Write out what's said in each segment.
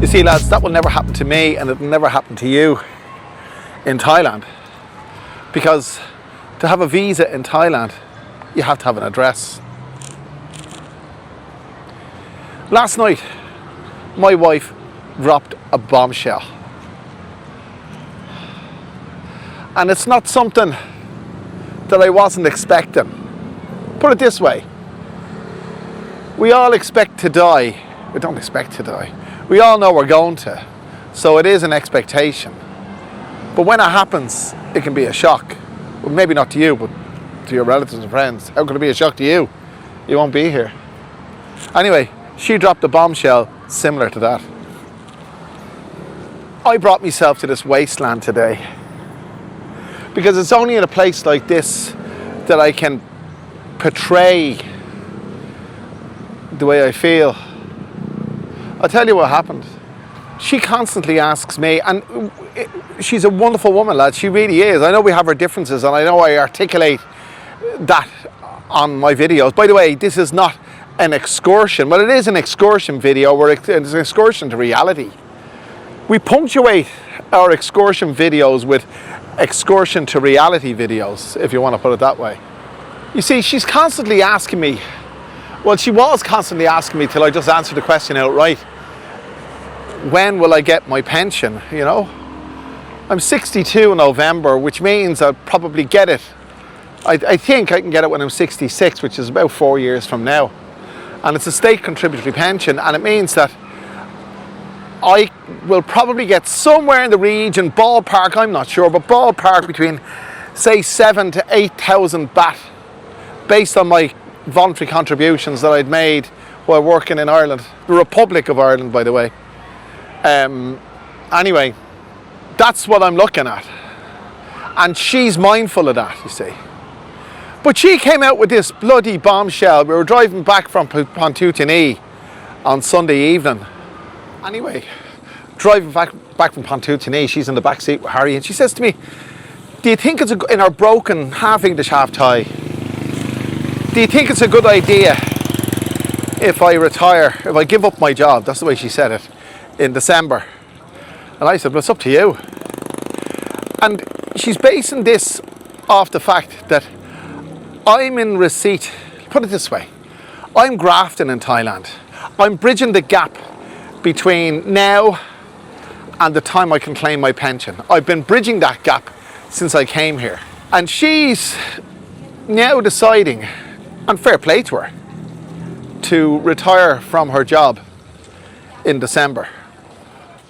You see, lads, that will never happen to me, and it will never happen to you in Thailand, because to have a visa in Thailand, you have to have an address. Last night, my wife dropped a bombshell. And it's not something that I wasn't expecting. Put it this way. We all expect to die. We don't expect to die. We all know we're going to. So it is an expectation. But when it happens, it can be a shock. Well, maybe not to you, but to your relatives and friends. How could it be a shock to you? You won't be here. Anyway, she dropped a bombshell similar to that. I brought myself to this wasteland today because it's only in a place like this that I can portray the way I feel. I'll tell you what happened. She constantly asks me, and she's a wonderful woman, lad. She really is. I know we have our differences, and I know I articulate that on my videos. By the way, this is not an excursion. Well, it is an excursion video where it's an excursion to reality. We punctuate our excursion videos with excursion to reality videos, if you want to put it that way. You see, she's constantly asking me, well, she was constantly asking me till I just answered the question outright. When will I get my pension, you know? I'm 62 in November, which means I'll probably get it. I think I can get it when I'm 66, which is about 4 years from now. And it's a state contributory pension, and it means that I will probably get somewhere in the region, ballpark, I'm not sure, but ballpark between, say, 7,000 to 8,000 baht, based on my voluntary contributions that I'd made while working in Ireland, the Republic of Ireland, by the way. Anyway, that's what I'm looking at. And she's mindful of that, you see. But she came out with this bloody bombshell. We were driving back from Pontootini on Sunday evening. Anyway, driving back from Pontootini, she's in the back seat with Harry, and she says to me, do you think it's in our broken half-English, half-Thai, do you think it's a good idea if I retire, if I give up my job? That's the way she said it, in December. And I said, well, it's up to you. And she's basing this off the fact that I'm in receipt. Put it this way, I'm grafting in Thailand. I'm bridging the gap between now and the time I can claim my pension. I've been bridging that gap since I came here. And she's now deciding, and fair play to her, to retire from her job in December.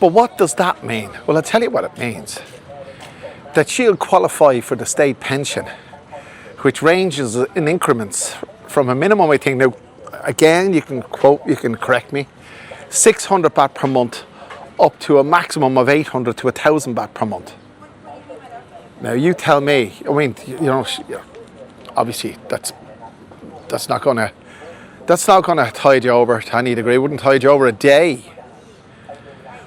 But what does that mean? Well, I'll tell you what it means. That she'll qualify for the state pension, which ranges in increments from a minimum, I think, now, again, you can correct me, 600 baht per month up to a maximum of 800 to 1,000 baht per month. Now, you tell me, I mean, you know, obviously that's not gonna tide you over to any degree. It wouldn't tide you over a day.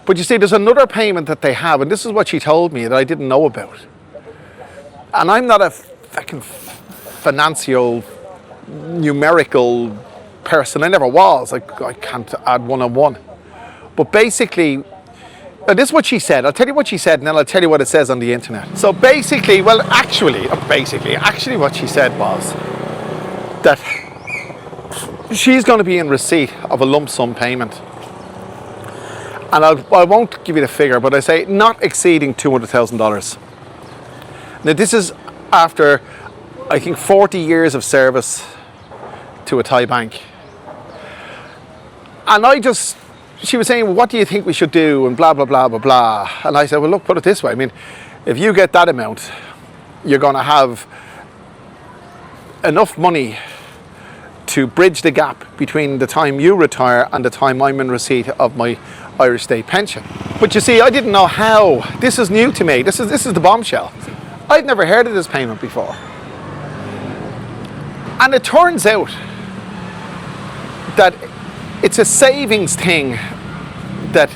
But you see, there's another payment that they have, and this is what she told me that I didn't know about. And I'm not a fucking financial, numerical person. I never was. I can't add one on one. But basically, this is what she said. I'll tell you what she said, and then I'll tell you what it says on the internet. So basically, well, actually what she said was that she's going to be in receipt of a lump sum payment. And I won't give you the figure, but I say not exceeding $200,000. Now this is after, I think, 40 years of service to a Thai bank. And she was saying, well, what do you think we should do? And blah, blah, blah, blah, blah. And I said, well, look, put it this way. I mean, if you get that amount, you're going to have enough money to bridge the gap between the time you retire and the time I'm in receipt of my Irish state pension. But you see, I didn't know how. This is new to me. This is the bombshell. I'd never heard of this payment before. And it turns out that it's a savings thing that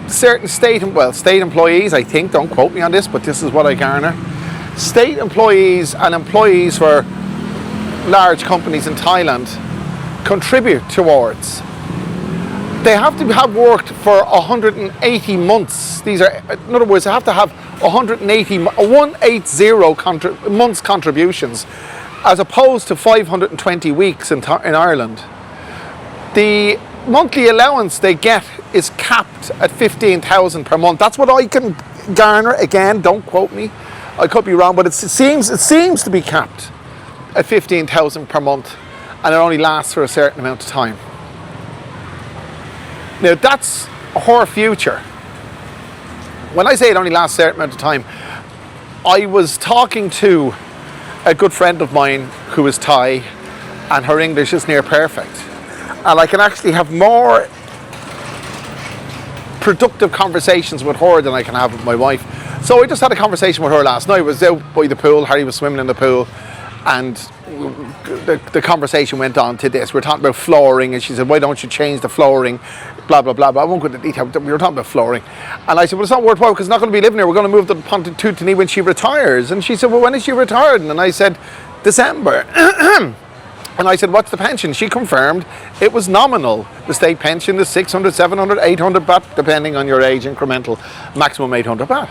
certain state employees, I think, don't quote me on this, but this is what I garner. State employees and employees for large companies in Thailand contribute towards. they have to have worked for 180 months. These are, in other words, they have to have 180 months contributions, as opposed to 520 weeks in Ireland. The monthly allowance they get is capped at 15,000 per month. That's what I can garner. Again, don't quote me. I could be wrong, but it seems to be capped at 15,000 per month, and it only lasts for a certain amount of time. Now that's her future. When I say it only lasts a certain amount of time, I was talking to a good friend of mine who is Thai, and her English is near perfect. And I can actually have more productive conversations with her than I can have with my wife. So I just had a conversation with her last night. I was out by the pool, Harry was swimming in the pool, and the conversation went on to this. We were talking about flooring, and she said, why don't you change the flooring, blah blah blah, but I won't go into detail. We were talking about flooring, and I said, well, it's not worthwhile because it's not going to be living here. We're going to move to Pontoon when she retires. And she said, well, when is she retired? And I said, December. And I said, what's the pension? She confirmed it was nominal. The state pension is 600, 700, 800 baht, depending on your age, incremental, maximum 800 baht.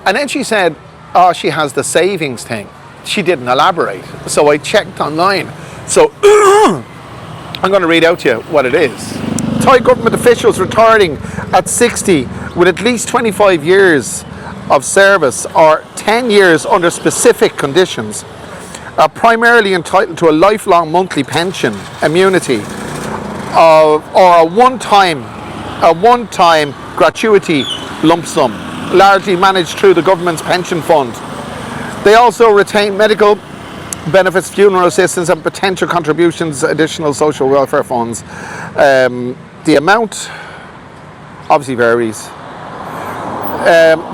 And then she said, oh, she has the savings thing. She didn't elaborate. So I checked online. So I'm going to read out to you what it is. Thai government officials retiring at 60 with at least 25 years of service or 10 years under specific conditions are primarily entitled to a lifelong monthly pension, immunity, or a one-time gratuity lump sum, largely managed through the government's pension fund. They also retain medical benefits, funeral assistance, and potential contributions, additional social welfare funds. The amount obviously varies.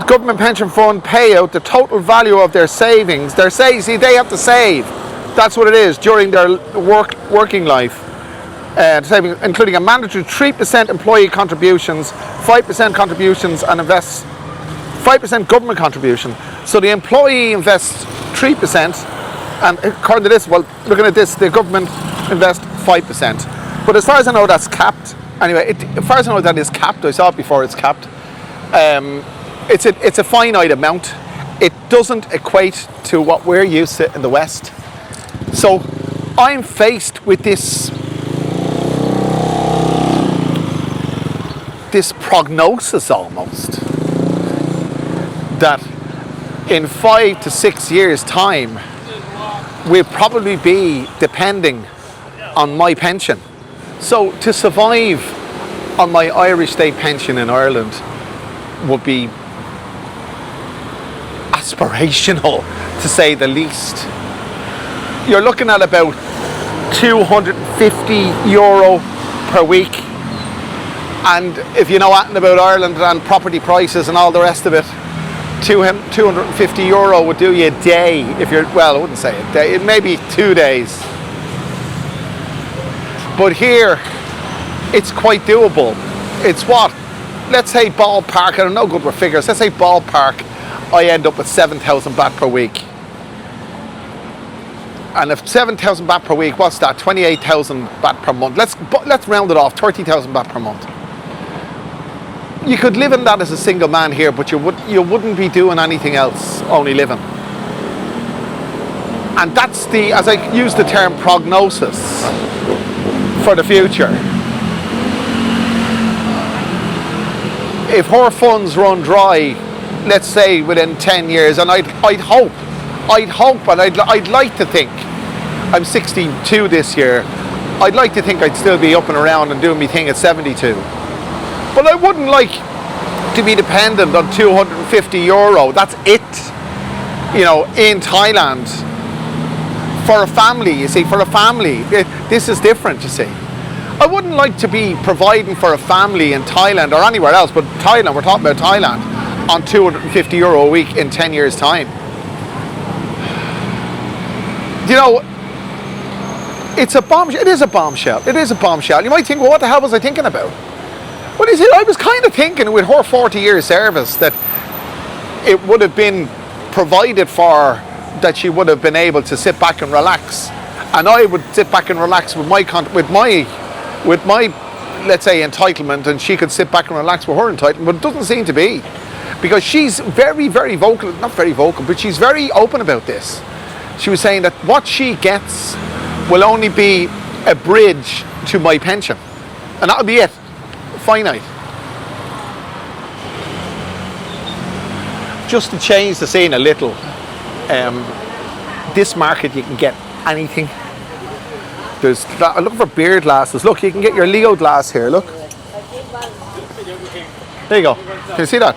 Government pension fund payout, the total value of their savings. See, they have to save. That's what it is during their working life. Saving, including a mandatory 3% employee contributions, 5% contributions, and 5% government contribution. So the employee invests 3%, and according to this, well, looking at this, the government invests 5%. But as far as I know, that's capped. Anyway, as far as I know, that is capped. I saw it before, it's capped. It's a finite amount. It doesn't equate to what we're used to in the West. So I'm faced with this prognosis almost that in 5 to 6 years' time we'll probably be depending on my pension. So to survive on my Irish state pension in Ireland would be aspirational, to say the least. You're looking at about €250 per week, and if you know anything about Ireland and property prices and all the rest of it, €250 would do you a day. If you're, well, I wouldn't say a day, it may be 2 days, but here it's quite doable. It's what, let's say ballpark, I don't know good with figures, let's say ballpark, I end up with 7,000 baht per week. And if 7,000 baht per week, what's that? 28,000 baht per month. Let's round it off, 30,000 baht per month. You could live in that as a single man here, but you wouldn't be doing anything else, only living. And that's as I use the term, prognosis for the future. If her funds run dry, let's say within 10 years, and I'd hope, and I'd like to think, I'm 62 this year, I'd like to think I'd still be up and around and doing my thing at 72. But I wouldn't like to be dependent on €250. That's it, in Thailand. For a family, you see, this is different, you see. I wouldn't like to be providing for a family in Thailand or anywhere else, but Thailand, we're talking about Thailand, on €250 a week in 10 years' time. It's a bombshell. It is a bombshell. It is a bombshell. You might think, well, what the hell was I thinking about? Well, you see, I was kind of thinking with her 40-year service that it would have been provided for, that she would have been able to sit back and relax, and I would sit back and relax with my let's say, entitlement, and she could sit back and relax with her entitlement, but it doesn't seem to be. Because she's very, very vocal, not very vocal, but she's very open about this. She was saying that what she gets will only be a bridge to my pension. And that'll be it. Finite. Just to change the scene a little, this market you can get anything. I'm looking for beer glasses. Look, you can get your Leo glass here, look. There you go. Can you see that?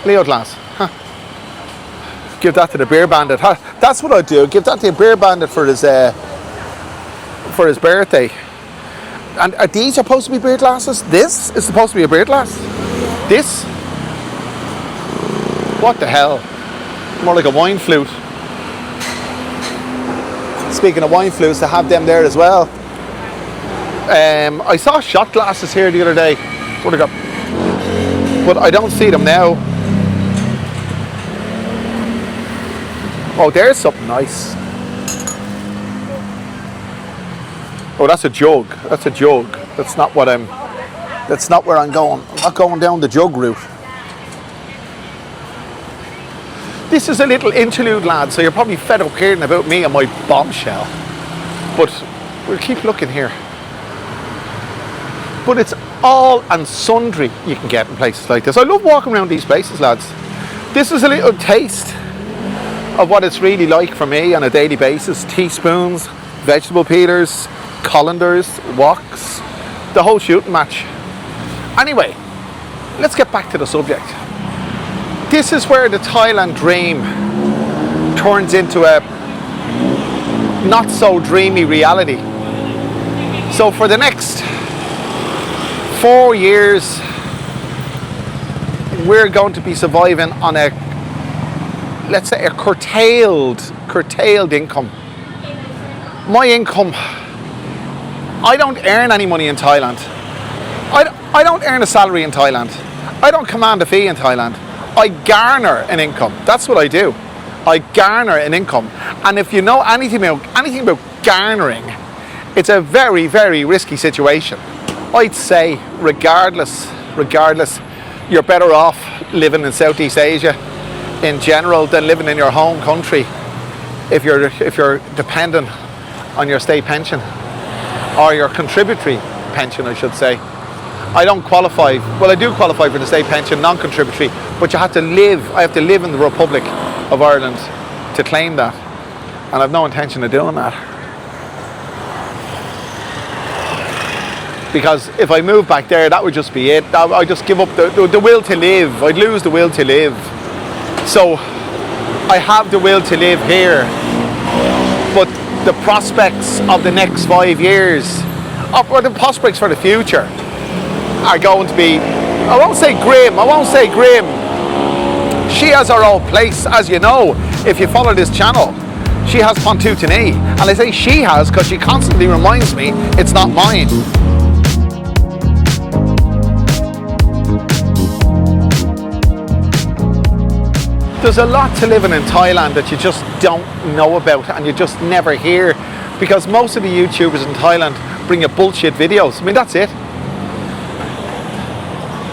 Leo glass. Huh. Give that to the beer bandit. Huh. That's what I'd do. Give that to the beer bandit for his birthday. And are these supposed to be beer glasses? This is supposed to be a beer glass? This? What the hell? More like a wine flute. Speaking of wine flutes, I have them there as well. I saw shot glasses here the other day. What I got? But I don't see them now. Oh, there's something nice. Oh, that's a jug. That's a jug. That's not where I'm going. I'm not going down the jug route. This is a little interlude, lads, so you're probably fed up hearing about me and my bombshell. But we'll keep looking here. But it's all and sundry you can get in places like this. I love walking around these places, lads. This is a little taste of what it's really like for me on a daily basis. Teaspoons, vegetable peelers, colanders, woks, the whole shooting match. Anyway, let's get back to the subject. This is where the Thailand dream turns into a not so dreamy reality. So for the next 4 years, we're going to be surviving on a, let's say, a curtailed income. My income, I don't earn any money in Thailand. I don't earn a salary in Thailand. I don't command a fee in Thailand. I garner an income. That's what I do. I garner an income. And if you know anything about garnering, it's a very, very risky situation. I'd say regardless, you're better off living in Southeast Asia in general than living in your home country if you're dependent on your state pension, or your contributory pension, I should say. I don't qualify, well, I do qualify for the state pension, non-contributory, but I have to live in the Republic of Ireland to claim that, and I've no intention of doing that. Because if I move back there, that would just be it. I'd just give up the will to live. I'd lose the will to live. So I have the will to live here, but the prospects of the next 5 years, or the prospects for the future, are going to be, I won't say grim. She has her own place, as you know, if you follow this channel. She has Pontootanee, and I say she has because she constantly reminds me it's not mine. There's a lot to living in Thailand that you just don't know about and you just never hear, because most of the YouTubers in Thailand bring you bullshit videos. I mean, that's it.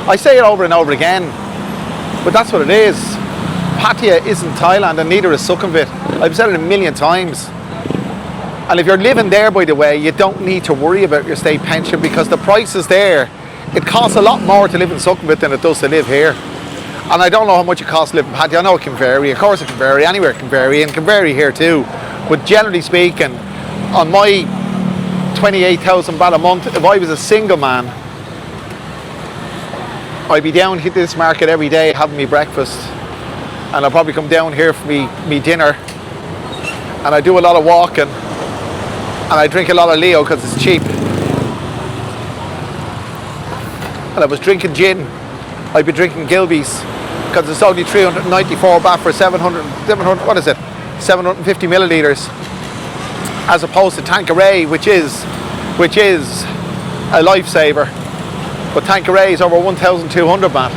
I say it over and over again, but that's what it is. Pattaya isn't Thailand, and neither is Sukhumvit. I've said it a million times. And if you're living there, by the way, you don't need to worry about your state pension, because the price is there. It costs a lot more to live in Sukhumvit than it does to live here. And I don't know how much it costs to live in Pattaya. I know it can vary. Of course it can vary. Anywhere it can vary, and it can vary here too. But generally speaking, on my 28,000 baht a month, if I was a single man, I'd be down hit this market every day having me breakfast, and I'll probably come down here for me dinner, and I do a lot of walking, and I drink a lot of Leo because it's cheap. And I was drinking gin, I'd be drinking Gilby's because it's only 394 baht for 700, what is it, 750 millilitres, as opposed to Tanqueray, which is a lifesaver. But Tanqueray is over 1,200 baht.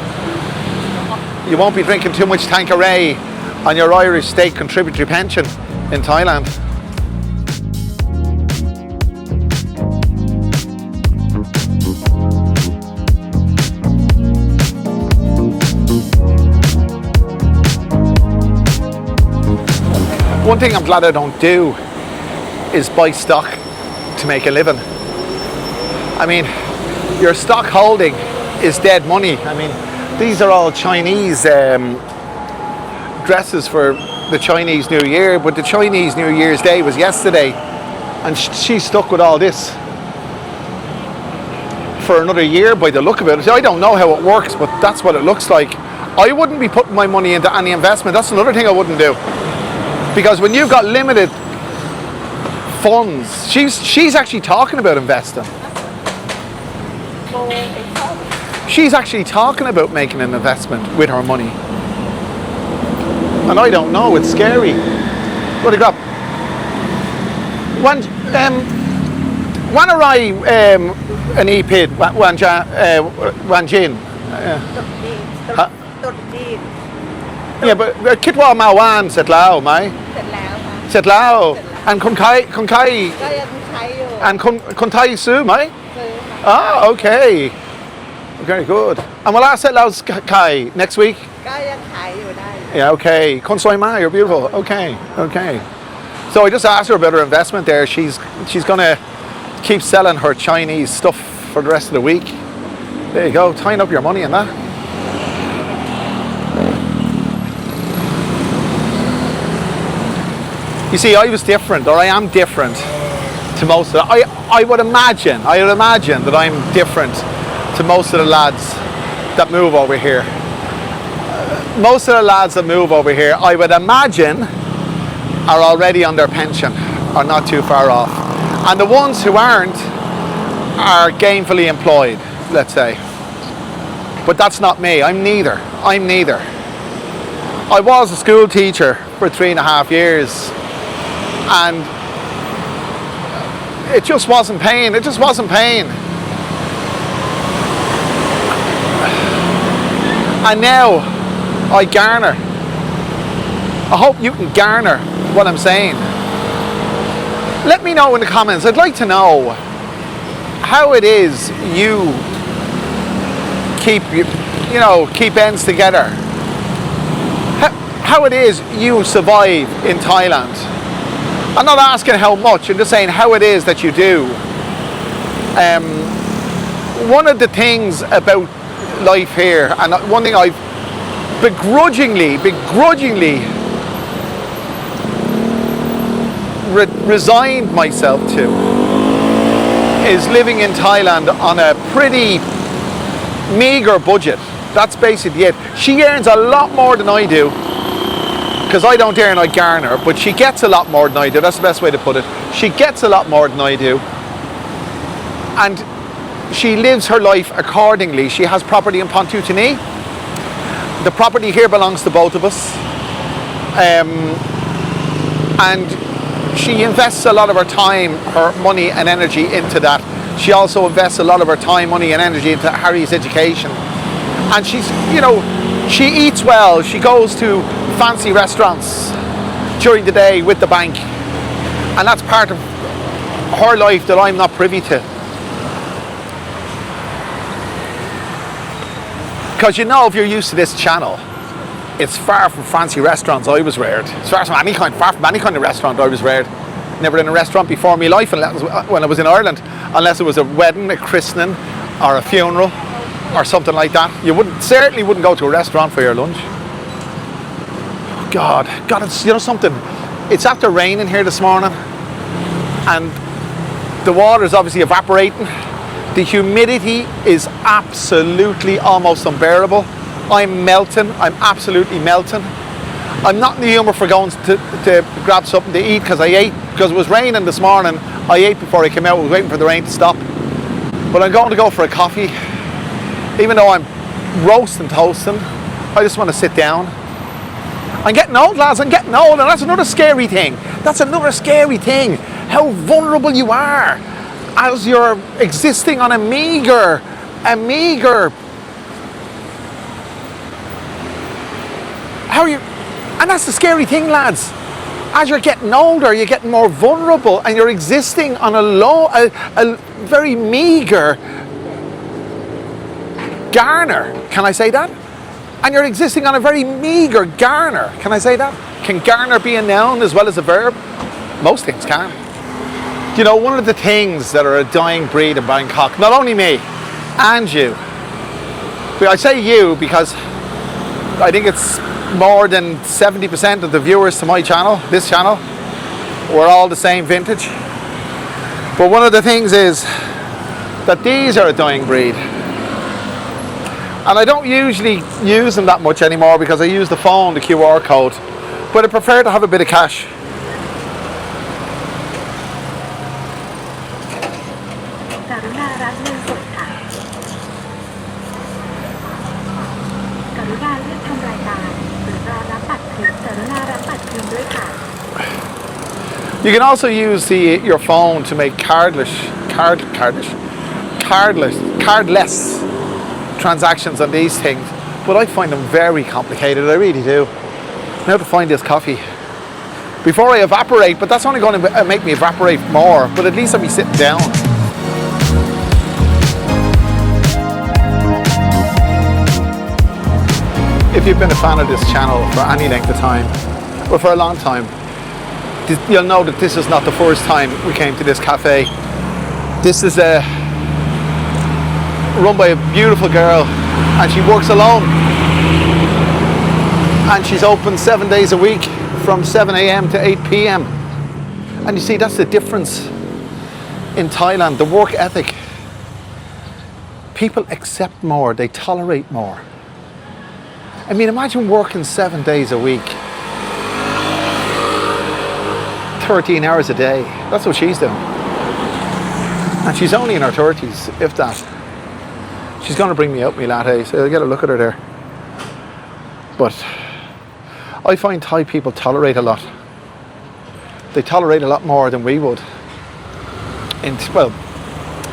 You won't be drinking too much Tanqueray on your Irish state contributory pension in Thailand. One thing I'm glad I don't do is buy stock to make a living. I mean, your stock holding is dead money. I mean, these are all Chinese dresses for the Chinese New Year, but the Chinese New Year's Day was yesterday, and she's stuck with all this for another year by the look of it. I don't know how it works, but that's what it looks like. I wouldn't be putting my money into any investment. That's another thing I wouldn't do. Because when you've got limited funds, she's actually talking about investing. She's actually talking about making an investment with her money. And I don't know, it's scary. What do you got? When I an epid, one gin. Yeah, but Kitwa Mawan said Lao, mai. Said Lao. And Kunkai and Kuntai Su, mai? Ah, okay. Very good. And will I set Lao's Kai next week? Yeah, okay. Konsoi Mai, you're beautiful. Okay, okay. So I just asked her about her investment there. She's gonna keep selling her Chinese stuff for the rest of the week. There you go, tying up your money in that. You see, I was different, or I am different to most of it. I would imagine that I'm different to most of the lads that move over here. Most of the lads that move over here, I would imagine, are already on their pension, or not too far off. And the ones who aren't are gainfully employed, let's say. But that's not me. I'm neither. I was a school teacher for 3.5 years, and it just wasn't paying. And now I garner. I hope you can garner what I'm saying. Let me know in the comments. I'd like to know how it is you keep ends together. How it is you survive in Thailand. I'm not asking how much, I'm just saying how it is that you do. One of the things about life here, and one thing I've begrudgingly resigned myself to, is living in Thailand on a pretty meager budget. That's basically it. She earns a lot more than I do, because I don't earn, I garner, but she gets a lot more than I do. That's the best way to put it. She gets a lot more than I do, and she lives her life accordingly. She has property in Pontutini. The property here belongs to both of us, and she invests a lot of her time, her money and energy into that. She also invests a lot of her time, money and energy into Harry's education. And she's, she eats well. She goes to fancy restaurants during the day with the bank. And that's part of her life that I'm not privy to. Because if you're used to this channel, it's far from fancy restaurants I was reared. It's far from any kind of restaurant I was reared. Never in a restaurant before in my life when I was in Ireland, unless it was a wedding, a christening, or a funeral, or something like that. You certainly wouldn't go to a restaurant for your lunch. God, it's something. It's after raining here this morning, and the water is obviously evaporating. The humidity is absolutely almost unbearable. I'm melting. I'm absolutely melting. I'm not in the humour for going to grab something to eat, because it was raining this morning. I ate before I came out. I was waiting for the rain to stop. But I'm going to go for a coffee. Even though I'm roasting, toasting, I just want to sit down. I'm getting old, lads. I'm getting old, and that's another scary thing. How vulnerable you are as you're existing on a meager. How are you? And that's the scary thing, lads. As you're getting older, you're getting more vulnerable, and you're existing on a very meager garner. Can I say that? And you're existing on a very meager garner. Can I say that? Can garner be a noun as well as a verb? Most things can. You know, one of the things that are a dying breed in Bangkok, not only me and you, but I say you because I think it's more than 70% of the viewers to my channel, this channel, we're all the same vintage. But one of the things is that these are a dying breed. And I don't usually use them that much anymore because I use the phone, the QR code. But I prefer to have a bit of cash. You can also use your phone to make cardless transactions on these things, but I find them very complicated. I really do. Now to find this coffee before I evaporate, but that's only going to make me evaporate more. But at least I'll be sitting down. If you've been a fan of this channel for any length of time, or for a long time, you'll know that this is not the first time we came to this cafe. This is run by a beautiful girl, and she works alone. And she's open 7 days a week from 7 a.m. to 8 p.m. And you see, that's the difference in Thailand, the work ethic. People accept more, they tolerate more. I mean, imagine working 7 days a week. 13 hours a day. That's what she's doing. And she's only in her 30s, if that. She's going to bring me out my latte, so I'll get a look at her there. But I find Thai people tolerate a lot. They tolerate a lot more than we would. Well,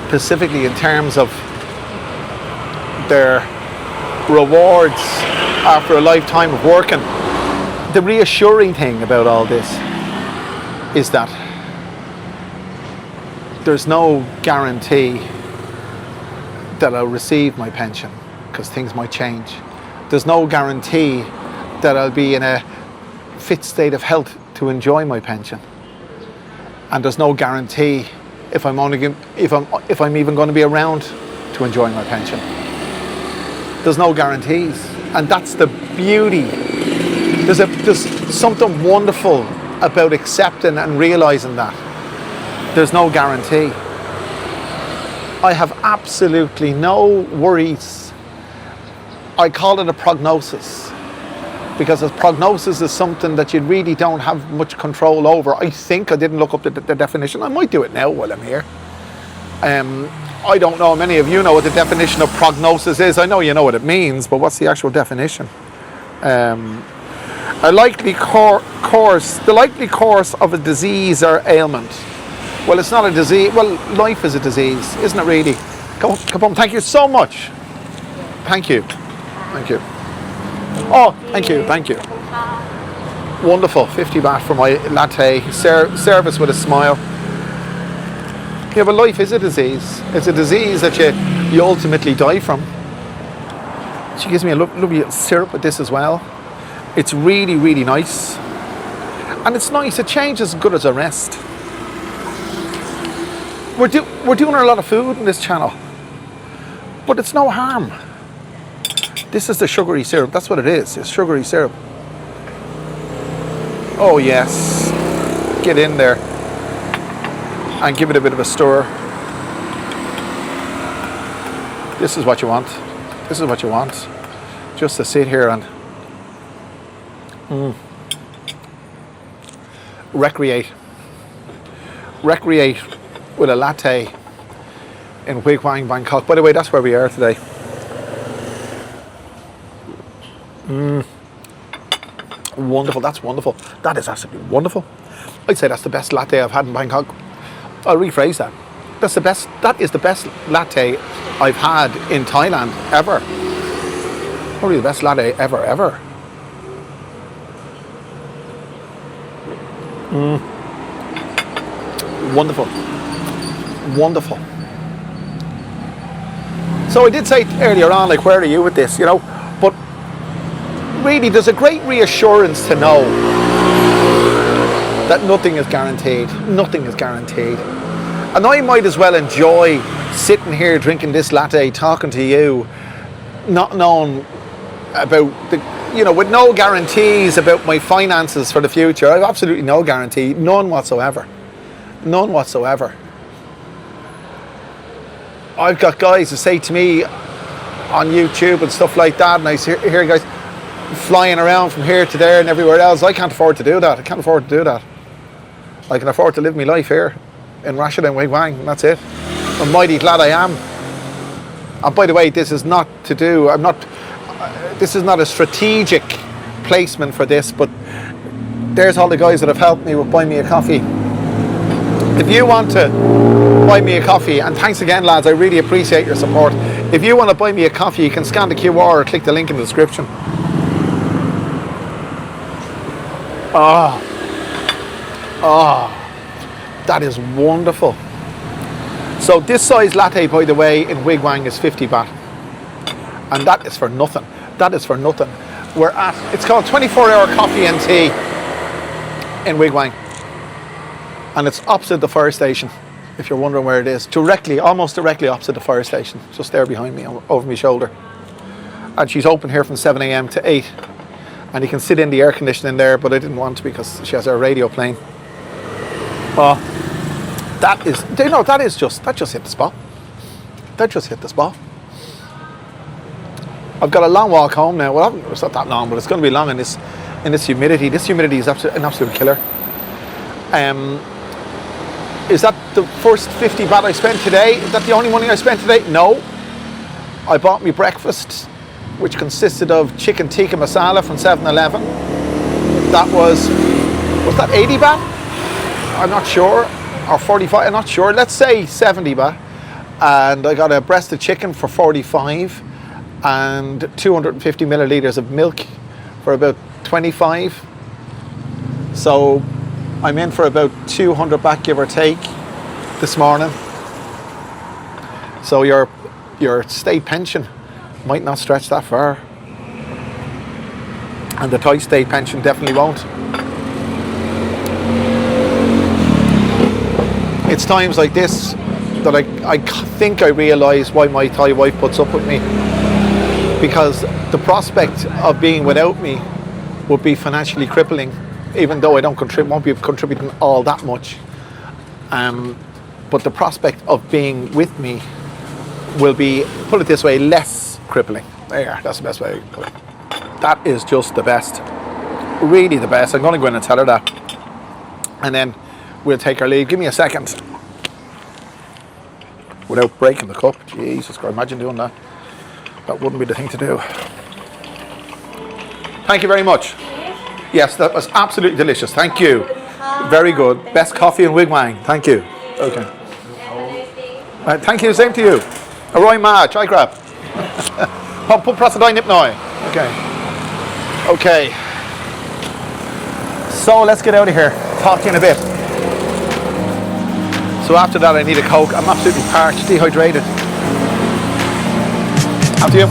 specifically in terms of their rewards after a lifetime of working. The reassuring thing about all this is that there's no guarantee that I'll receive my pension because things might change. There's no guarantee that I'll be in a fit state of health to enjoy my pension. And there's no guarantee if I'm even going to be around to enjoy my pension. There's no guarantees, and that's the beauty. There's something wonderful about accepting and realizing that there's no guarantee. I have absolutely no worries. I call it a prognosis because a prognosis is something that you really don't have much control over. I think I didn't look up the definition. I might do it now while I'm here. I don't know, many of you know what the definition of prognosis is. I know you know what it means, but what's the actual definition? A likely the likely course of a disease or ailment. Well, it's not a disease. Well, life is a disease, isn't it really? Come on, thank you so much. Thank you. Oh, thank you. Wonderful, 50 baht for my latte. Service with a smile. Yeah, but life is a disease. It's a disease that you ultimately die from. She gives me a lovely syrup with this as well. It's really, really nice. And it's nice, a change is as good as a rest. We're doing a lot of food in this channel, but it's no harm. This is the sugary syrup, that's what it is, it's sugary syrup. Oh yes, get in there and give it a bit of a stir. This is what you want. Just to sit here and recreate with a latte in Huy Quang, Bangkok. By the way, that's where we are today. Wonderful, that's wonderful. That is absolutely wonderful. I'd say that's the best latte I've had in Bangkok. I'll rephrase that. That is the best latte I've had in Thailand ever. Probably the best latte ever. Wonderful. So I did say earlier on, like, where are you with this, you know? But really, there's a great reassurance to know that nothing is guaranteed. Nothing is guaranteed. And I might as well enjoy sitting here drinking this latte, talking to you, not knowing about with no guarantees about my finances for the future. I have absolutely no guarantee, none whatsoever. None whatsoever. I've got guys who say to me on YouTube and stuff like that, and I hear guys flying around from here to there and everywhere else. I can't afford to do that. I can't afford to do that. I can afford to live my life here in Rashid and Wig Wang, and that's it. I'm mighty glad I am. And by the way, this is not to do, this is not a strategic placement for this, but there's all the guys that have helped me with buying me a coffee. If you want to buy me a coffee, and thanks again lads, I really appreciate your support. If you want to buy me a coffee, you can scan the QR or click the link in the description. That is wonderful. So this size latte, by the way, in Wig Wang is 50 baht. And that is for nothing. That is for nothing. It's called 24-hour coffee and tea in Wig Wang. And it's opposite the fire station, if you're wondering where it is. Almost directly opposite the fire station. Just there behind me, over my shoulder. And she's open here from 7 a.m. to 8. And you can sit in the air conditioning there, but I didn't want to because she has her radio playing. That just hit the spot. That just hit the spot. I've got a long walk home now. Well, it's not that long, but it's going to be long in this humidity. This humidity is an absolute killer. Is that the first 50 baht I spent today? Is that the only money I spent today? No. I bought me breakfast, which consisted of chicken tikka masala from 7-Eleven. That was that 80 baht? I'm not sure. Or 45, I'm not sure. Let's say 70 baht. And I got a breast of chicken for 45 and 250 milliliters of milk for about 25. So I'm in for about 200 baht, give or take, this morning. So your state pension might not stretch that far. And the Thai state pension definitely won't. It's times like this that I think I realise why my Thai wife puts up with me. Because the prospect of being without me would be financially crippling, even though I won't be contributing all that much. But the prospect of being with me will be, put it this way, less crippling. There, that's the best way to put it. That is just the best. Really the best. I'm going to go in and tell her that. And then we'll take our leave. Give me a second. Without breaking the cup. Jesus Christ, imagine doing that. That wouldn't be the thing to do. Thank you very much. Yes, that was absolutely delicious. Thank you. Very good. Best coffee in Wig Wang. Thank you. Okay. Thank you. Same to you. Aroy ma, chai crab. Put prasadai nip noi. Okay. Okay. So let's get out of here. Talk to you in a bit. So after that I need a Coke. I'm absolutely parched, dehydrated. After you.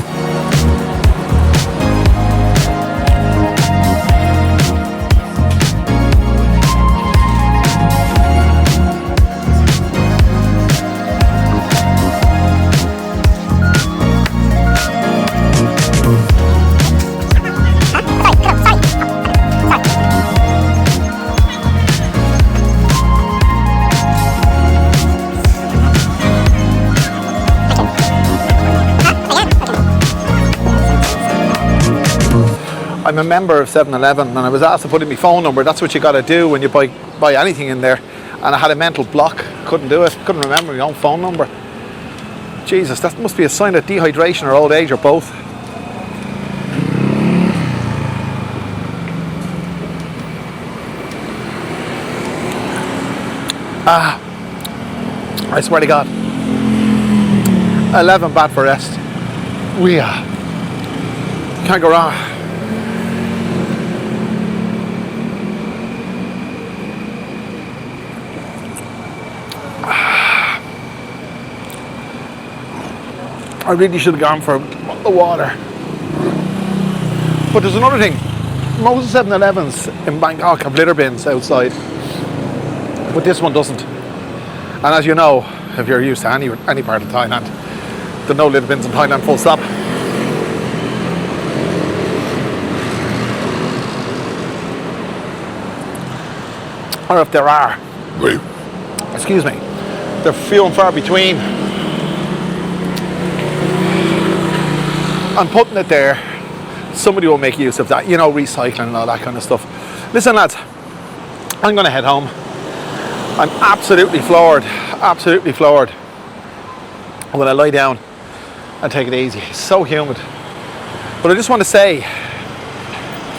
I'm a member of 7-Eleven and I was asked to put in my phone number. That's what you got to do when you buy anything in there. And I had a mental block. Couldn't do it. Couldn't remember my own phone number. Jesus, that must be a sign of dehydration or old age or both. I swear to God. 11 baht for rest. Can't go wrong. I really should have gone for the water. But there's another thing. Most 7-Elevens in Bangkok have litter bins outside, but this one doesn't. And as you know, if you're used to any part of Thailand, there are no litter bins in Thailand, full stop. Or if there are, excuse me, they're few and far between. I'm putting it there. Somebody will make use of that, you know, recycling and all that kind of stuff. Listen, lads, I'm going to head home. I'm absolutely floored. I'm going to lie down and take it easy. It's so humid. But I just want to say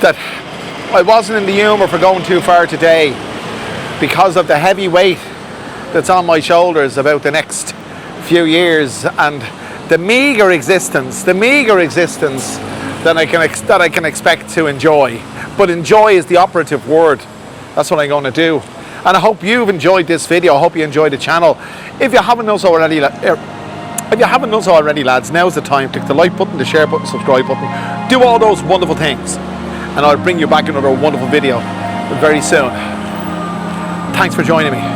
that I wasn't in the humour for going too far today because of the heavy weight that's on my shoulders about the next few years and the meager existence that I can expect to enjoy. But enjoy is the operative word. That's what I'm going to do. And I hope you've enjoyed this video. I hope you enjoyed the channel. If you haven't done so already, lads, now's the time. Click the like button, the share button, subscribe button. Do all those wonderful things. And I'll bring you back another wonderful video very soon. Thanks for joining me.